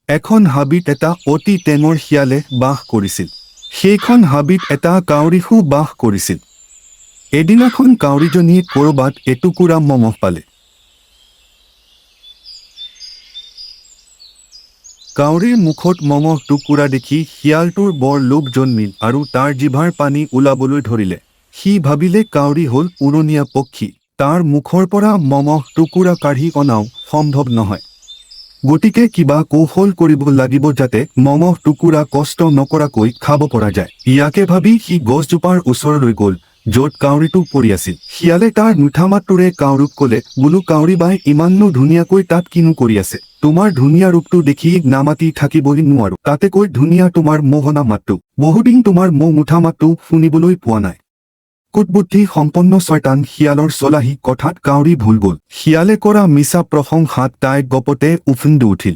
এখন হাবিত এটা অতি টেঙৰ শিয়ালে বাস কৰিছিল। সেইখন হাবিত এটা কাউৰীশো বাস কৰিছিল। এদিনাখন কাউৰীজনীয়ে ক'ৰবাত এটুকুৰা মঙহ পালে। কাউৰীৰ মুখত মঙহ টুকুৰা দেখি শিয়ালটোৰ বৰ লোভ জন্মিল আৰু তাৰ জিভাৰ পানী ওলাবলৈ ধৰিলে। সি ভাবিলে কাউৰী হ'ল উৰণীয়া পক্ষী, তাৰ মুখৰ পৰা মঙহ টুকুৰা কাঢ়ি অনাও সম্ভৱ নহয়। গতিকে কিবা কৌশল কৰিব লাগিব যাতে মঙহ টুকুৰা কষ্ট নকৰাকৈ খাব পৰা যায়। ইয়াকে ভাবি সি গছজোপাৰ ওচৰলৈ গ'ল য'ত কাউৰীটো পৰি আছিল। শিয়ালে তাৰ মিঠা মাতটোৰে কাউৰীক ক'লে, বোলো কাউৰী বাই, ইমাননো ধুনীয়াকৈ তাত কিনো কৰি আছে? তোমাৰ ধুনীয়া ৰূপটো দেখি নামাতি থাকিবই নোৱাৰো। তাতেকৈ ধুনীয়া তোমাৰ মোহনা মাতটো। বহুদিন তোমাৰ মুঠা মাতটো শুনিবলৈ পোৱা নাই। কুটবুদ্ধি সম্পন্ন শয়তান শিয়ালৰ চলাহী কথাত কাউৰী ভুল গ'ল। শিয়ালে কৰা মিছা প্ৰশংসাত তাই গপতে উফন্দি উঠিল।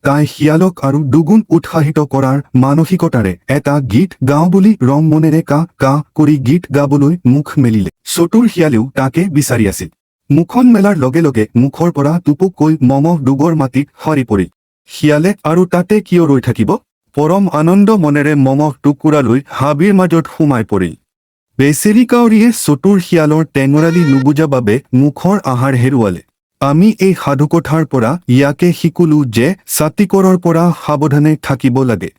তাই শিয়ালক আৰু দুগুণ উৎসাহিত কৰাৰ মানসিকতাৰে এটা গীত গাওঁ বুলি ৰং মনেৰে কাহ কাহ কৰি গীত গাবলৈ মুখ মেলিলে। চতুৰ শিয়ালেও তাকে বিচাৰি আছিল। মুখখন মেলাৰ লগে লগে মুখৰ পৰা টুপুককৈ মঙহ দুগৰ মাটিত সৰি পৰিল। শিয়ালে আৰু তাতে কিয় ৰৈ থাকিব? পৰম আনন্দ মনেৰে মঙহ টুকুৰালৈ হাবিৰ মাজত সোমাই পৰিল। বেচেৰি কাউৰীয়ে চতুৰ শিয়ালৰ টেঙৰালি নুবুজা বাবে মুখৰ আহাৰ হেৰুৱালে। আমি এই সাধুকথাৰ পৰা ইয়াকে শিকিলো যে ছাতিকৰৰ পৰা সাৱধানে থাকিব লাগে।